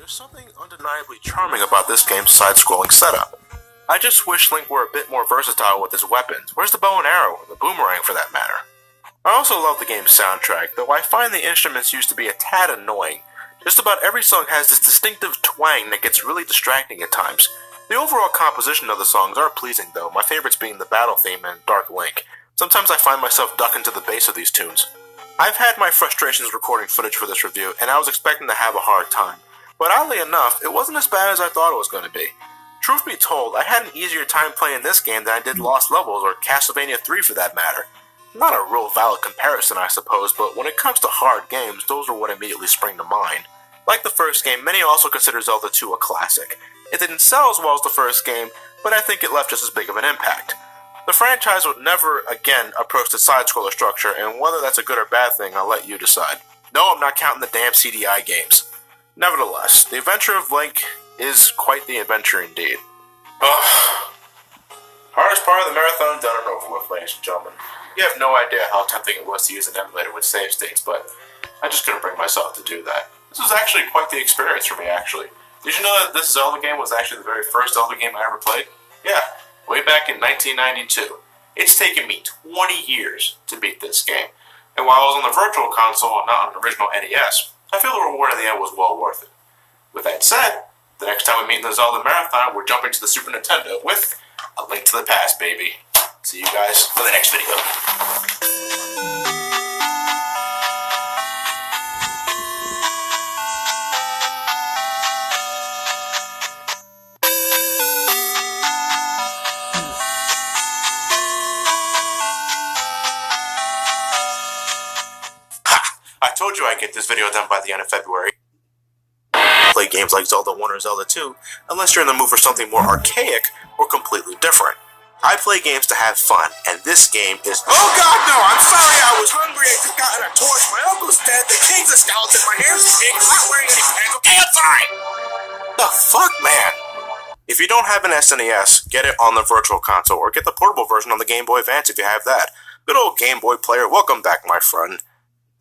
There's something undeniably charming about this game's side-scrolling setup. I just wish Link were a bit more versatile with his weapons. Where's the bow and arrow, or the boomerang for that matter? I also love the game's soundtrack, though I find the instruments used to be a tad annoying. Just about every song has this distinctive twang that gets really distracting at times. The overall composition of the songs are pleasing though, my favorites being the battle theme and Dark Link. Sometimes I find myself ducking to the bass of these tunes. I've had my frustrations recording footage for this review, and I was expecting to have a hard time. But oddly enough, it wasn't as bad as I thought it was going to be. Truth be told, I had an easier time playing this game than I did Lost Levels or Castlevania 3 for that matter. Not a real valid comparison, I suppose, but when it comes to hard games, those are what immediately spring to mind. Like the first game, many also consider Zelda 2 a classic. It didn't sell as well as the first game, but I think it left just as big of an impact. The franchise would never again approach the side-scroller structure, and whether that's a good or bad thing, I'll let you decide. No, I'm not counting the damn CDI games. Nevertheless, the adventure of Link is quite the adventure indeed. Ugh. Hardest part of the marathon done and over with, ladies and gentlemen. You have no idea how tempting it was to use an emulator with save states, but I just couldn't bring myself to do that. This was actually quite the experience for me, actually. Did you know that this Zelda game was actually the very first Zelda game I ever played? Yeah, way back in 1992. It's taken me 20 years to beat this game, and while I was on the Virtual Console and not on the original NES, I feel the reward in the end was well worth it. With that said, the next time we meet in the Zelda Marathon, we're jumping to the Super Nintendo with A Link to the Past, baby. See you guys for the next video. I told you I'd get this video done by the end of February. Play games like Zelda 1 or Zelda 2, unless you're in the mood for something more archaic or completely different. I play games to have fun, and this game is— Oh god, no! I'm sorry, I was hungry, I just got a torch, my uncle's dead, the king's a skeleton, my hair's pink, I'm not wearing any pants, okay, I'm sorry! The fuck, man? If you don't have an SNES, get it on the Virtual Console, or get the portable version on the Game Boy Advance if you have that. Good old Game Boy player, welcome back, my friend.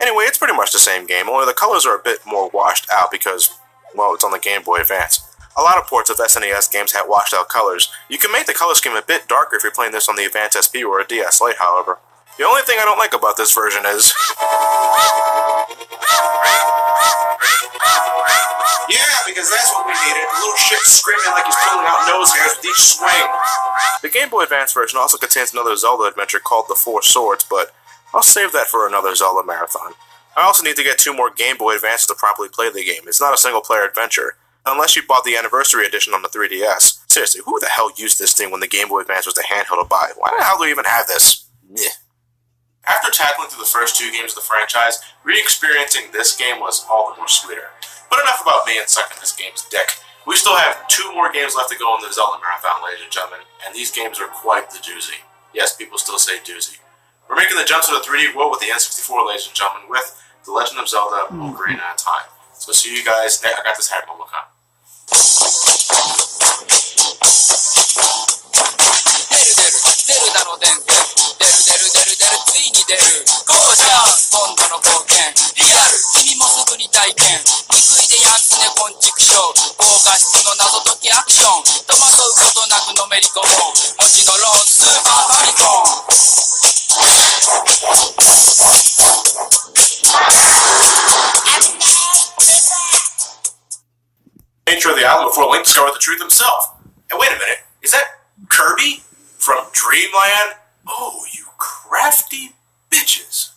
Anyway, it's pretty much the same game, only the colors are a bit more washed out because, well, it's on the Game Boy Advance. A lot of ports of SNES games have washed out colors. You can make the color scheme a bit darker if you're playing this on the Advance SP or a DS Lite, however. The only thing I don't like about this version is— Yeah, because that's what we needed. The little shit screaming like he's pulling out nose hairs with each swing. The Game Boy Advance version also contains another Zelda adventure called The Four Swords, but I'll save that for another Zelda marathon. I also need to get 2 more Game Boy Advances to properly play the game. It's not a single-player adventure, unless you bought the Anniversary Edition on the 3DS. Seriously, who the hell used this thing when the Game Boy Advance was the handheld to buy? Why the hell do we even have this? Meh. After tackling through the first 2 games of the franchise, re-experiencing this game was all the more sweeter. But enough about me and sucking this game's dick. We still have 2 more games left to go on the Zelda Marathon, ladies and gentlemen, and these games are quite the doozy. Yes, people still say doozy. We're making the jump to the 3D world with the N64, ladies and gentlemen, with The Legend of Zelda: Ocarina of Time. So see you guys next. I got this hat on. Look on. 'Nature of the island before Link discovered the truth himself. And wait a minute, is that Kirby from Dreamland? Oh, you crafty bitches.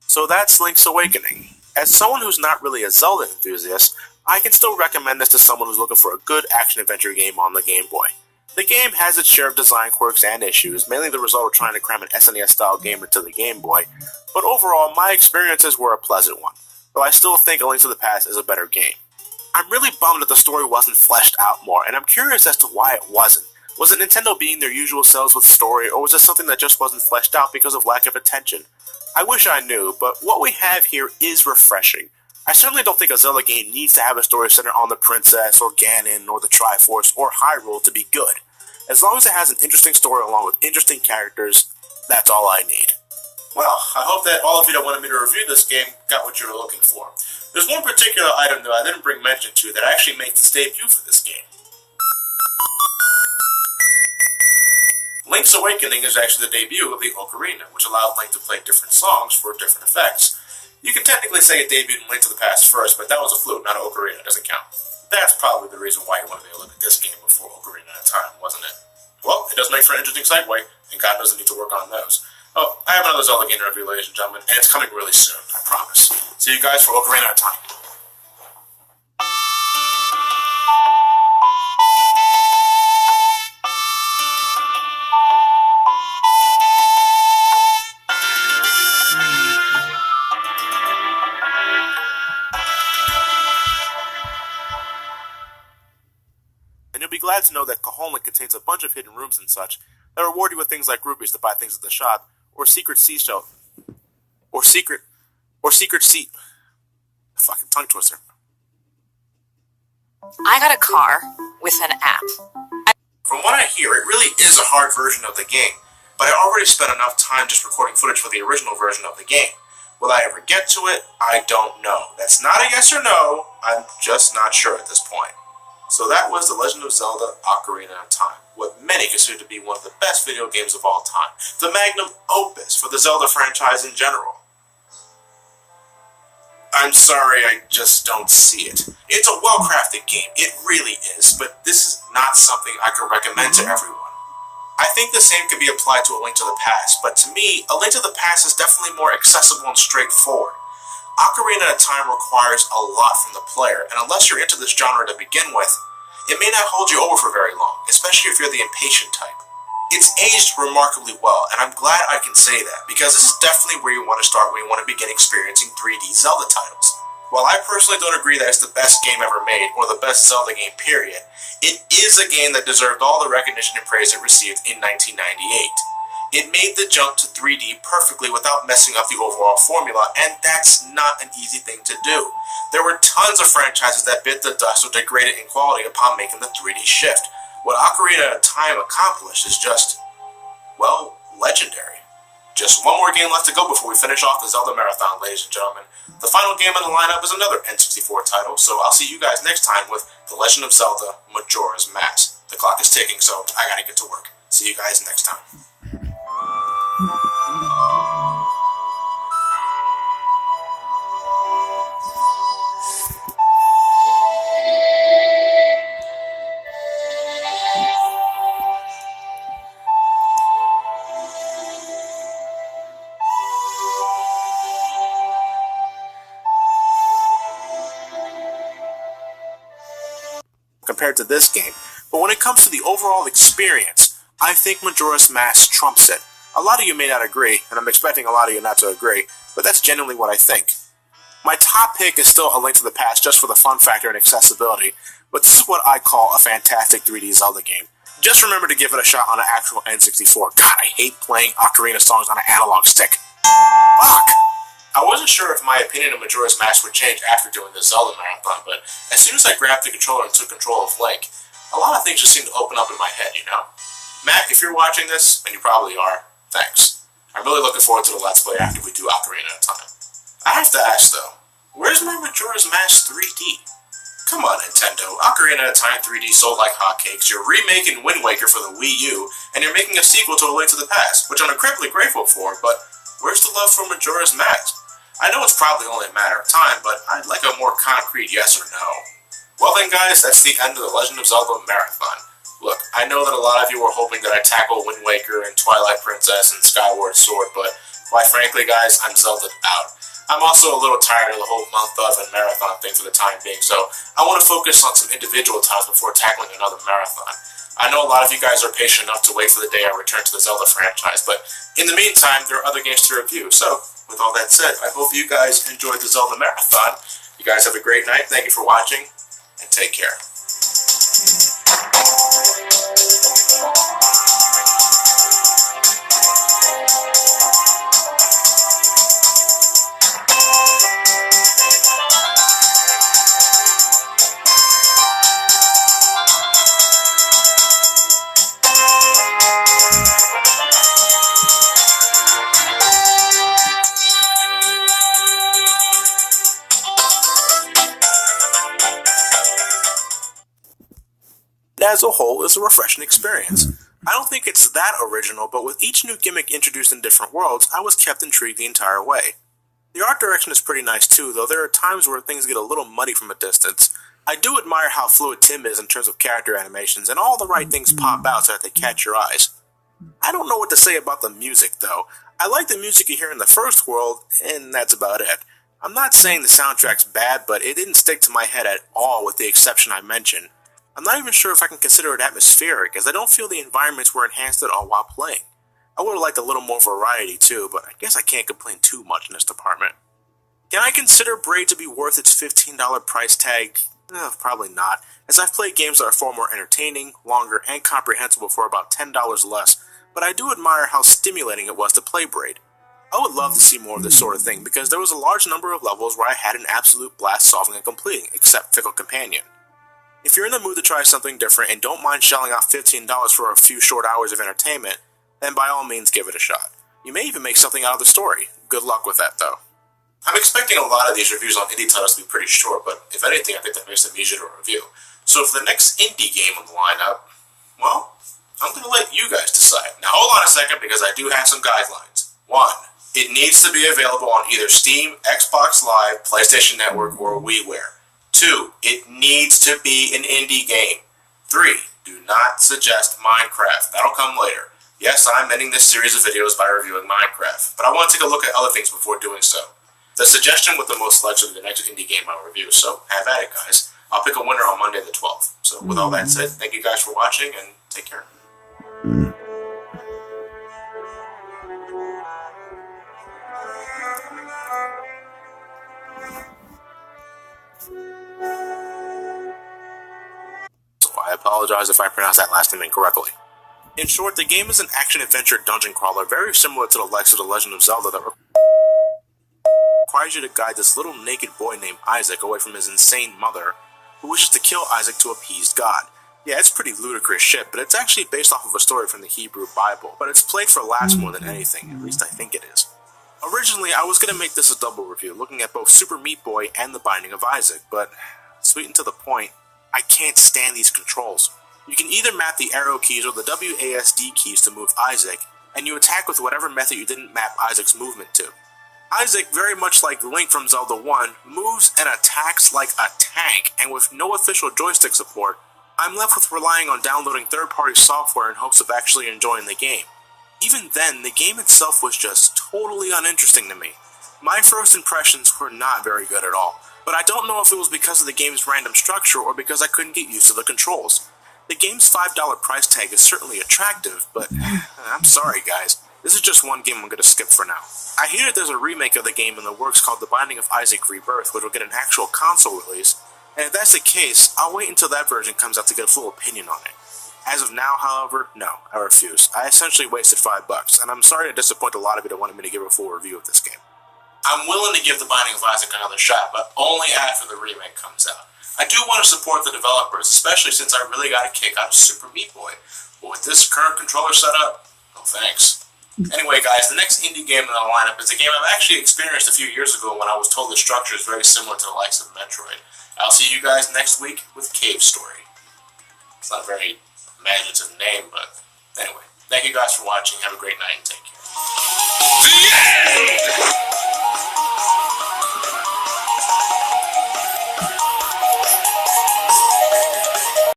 So that's Link's Awakening. As someone who's not really a Zelda enthusiast, I can still recommend this to someone who's looking for a good action-adventure game on the Game Boy. The game has its share of design quirks and issues, mainly the result of trying to cram an SNES-style game into the Game Boy, but overall, my experiences were a pleasant one, though I still think A Link to the Past is a better game. I'm really bummed that the story wasn't fleshed out more, and I'm curious as to why it wasn't. Was it Nintendo being their usual selves with story, or was it something that just wasn't fleshed out because of lack of attention? I wish I knew, but what we have here is refreshing. I certainly don't think a Zelda game needs to have a story centered on the Princess, or Ganon, or the Triforce, or Hyrule to be good. As long as it has an interesting story along with interesting characters, that's all I need. Well, I hope that all of you that wanted me to review this game got what you were looking for. There's one particular item that I didn't bring mention to that actually makes its debut for this game. Link's Awakening is actually the debut of the Ocarina, which allowed Link to play different songs for different effects. You can technically say it debuted in Link to the Past first, but that was a fluke, not an Ocarina. It doesn't count. That's probably the reason why you wanted to look at this game before Ocarina of Time, wasn't it? Well, it does make for an interesting segue, and God doesn't need to work on those. Oh, I have another Zelda game review, ladies and gentlemen, and it's coming really soon, I promise. See you guys for Ocarina of Time. And you'll be glad to know that Cajon contains a bunch of hidden rooms and such that reward you with things like rupees to buy things at the shop, or secret seashell, or secret seat. Fucking tongue twister. I got a car with an app. From what I hear, it really is a hard version of the game, but I already spent enough time just recording footage for the original version of the game. Will I ever get to it? I don't know. That's not a yes or no, I'm just not sure at this point. So that was The Legend of Zelda Ocarina of Time, what many consider to be one of the best video games of all time, the magnum opus for the Zelda franchise in general. I'm sorry, I just don't see it. It's a well-crafted game, it really is, but this is not something I can recommend to everyone. I think the same could be applied to A Link to the Past, but to me, A Link to the Past is definitely more accessible and straightforward. Ocarina of Time requires a lot from the player, and unless you're into this genre to begin with, it may not hold you over for very long, especially if you're the impatient type. It's aged remarkably well, and I'm glad I can say that, because this is definitely where you want to start when you want to begin experiencing 3D Zelda titles. While I personally don't agree that it's the best game ever made, or the best Zelda game period, it is a game that deserved all the recognition and praise it received in 1998. It made the jump to 3D perfectly without messing up the overall formula, and that's not an easy thing to do. There were tons of franchises that bit the dust or degraded in quality upon making the 3D shift. What Ocarina of Time accomplished is just, well, legendary. Just one more game left to go before we finish off the Zelda Marathon, ladies and gentlemen. The final game in the lineup is another N64 title, so I'll see you guys next time with The Legend of Zelda Majora's Mask. The clock is ticking, so I gotta get to work. See you guys next time. Compared to this game, but when it comes to the overall experience, I think Majora's Mask trumps it. A lot of you may not agree, and I'm expecting a lot of you not to agree, but that's genuinely what I think. My top pick is still A Link to the Past just for the fun factor and accessibility, but this is what I call a fantastic 3D Zelda game. Just remember to give it a shot on an actual N64. God, I hate playing Ocarina songs on an analog stick. Fuck! I wasn't sure if my opinion of Majora's Mask would change after doing the Zelda Marathon, but as soon as I grabbed the controller and took control of Link, a lot of things just seemed to open up in my head, you know? Matt, if you're watching this, and you probably are, thanks. I'm really looking forward to the Let's Play after we do Ocarina of Time. I have to ask, though, where's my Majora's Mask 3D? Come on, Nintendo. Ocarina of Time 3D sold like hotcakes. You're remaking Wind Waker for the Wii U, and you're making a sequel to A Link to the Past, which I'm incredibly grateful for, but where's the love for Majora's Mask? I know it's probably only a matter of time, but I'd like a more concrete yes or no. Well then guys, that's the end of The Legend of Zelda Marathon. Look, I know that a lot of you were hoping that I'd tackle Wind Waker and Twilight Princess and Skyward Sword, but quite frankly guys, I'm Zelda'd out. I'm also a little tired of the whole month of and marathon thing for the time being, so I want to focus on some individual titles before tackling another marathon. I know a lot of you guys are patient enough to wait for the day I return to the Zelda franchise, but in the meantime, there are other games to review, so with all that said, I hope you guys enjoyed the Zelda Marathon. You guys have a great night. Thank you for watching, and take care. as a whole is a refreshing experience. I don't think it's that original, but with each new gimmick introduced in different worlds, I was kept intrigued the entire way. The art direction is pretty nice too, though there are times where things get a little muddy from a distance. I do admire how fluid Tim is in terms of character animations, and all the right things pop out so that they catch your eyes. I don't know what to say about the music, though. I like the music you hear in the first world, and that's about it. I'm not saying the soundtrack's bad, but it didn't stick to my head at all with the exception I mentioned. I'm not even sure if I can consider it atmospheric, as I don't feel the environments were enhanced at all while playing. I would have liked a little more variety too, but I guess I can't complain too much in this department. Can I consider Braid to be worth its $15 price tag? Probably not, as I've played games that are far more entertaining, longer, and comprehensible for about $10 less, but I do admire how stimulating it was to play Braid. I would love to see more of this sort of thing, because there was a large number of levels where I had an absolute blast solving and completing, except Fickle Companion. If you're in the mood to try something different and don't mind shelling out $15 for a few short hours of entertainment, then by all means give it a shot. You may even make something out of the story. Good luck with that, though. I'm expecting a lot of these reviews on indie titles to be pretty short, but if anything, I think that makes them easier to review. So for the next indie game on the lineup, well, I'm going to let you guys decide. Now hold on a second, because I do have some guidelines. 1. It needs to be available on either Steam, Xbox Live, PlayStation Network, or WiiWare. 2. It needs to be an indie game. 3. Do not suggest Minecraft. That'll come later. Yes, I'm ending this series of videos by reviewing Minecraft, but I want to take a look at other things before doing so. The suggestion with the most likely the next indie game I'll review, so have at it, guys. I'll pick a winner on Monday the 12th. So with all that said, thank you guys for watching, and take care. So I apologize if I pronounced that last name incorrectly. In short, the game is an action-adventure dungeon crawler very similar to the likes of The Legend of Zelda that requires you to guide this little naked boy named Isaac away from his insane mother, who wishes to kill Isaac to appease God. Yeah, it's pretty ludicrous shit, but it's actually based off of a story from the Hebrew Bible, but it's played for laughs more than anything, at least I think it is. Originally, I was going to make this a double review, looking at both Super Meat Boy and The Binding of Isaac, but, sweet and to the point, I can't stand these controls. You can either map the arrow keys or the WASD keys to move Isaac, and you attack with whatever method you didn't map Isaac's movement to. Isaac, very much like Link from Zelda 1, moves and attacks like a tank, and with no official joystick support, I'm left with relying on downloading third-party software in hopes of actually enjoying the game. Even then, the game itself was just totally uninteresting to me. My first impressions were not very good at all, but I don't know if it was because of the game's random structure or because I couldn't get used to the controls. The game's $5 price tag is certainly attractive, but I'm sorry guys, this is just one game I'm going to skip for now. I hear that there's a remake of the game in the works called The Binding of Isaac Rebirth, which will get an actual console release, and if that's the case, I'll wait until that version comes out to get a full opinion on it. As of now, however, no, I refuse. I essentially wasted $5, and I'm sorry to disappoint a lot of you that wanted me to give a full review of this game. I'm willing to give The Binding of Isaac another shot, but only after the remake comes out. I do want to support the developers, especially since I really got a kick out of Super Meat Boy, but with this current controller setup, no thanks. Anyway guys, the next indie game in the lineup is a game I've actually experienced a few years ago when I was told the structure is very similar to the likes of Metroid. I'll see you guys next week with Cave Story. It's not a very imaginative name, but anyway. Thank you guys for watching. Have a great night and take care. The end!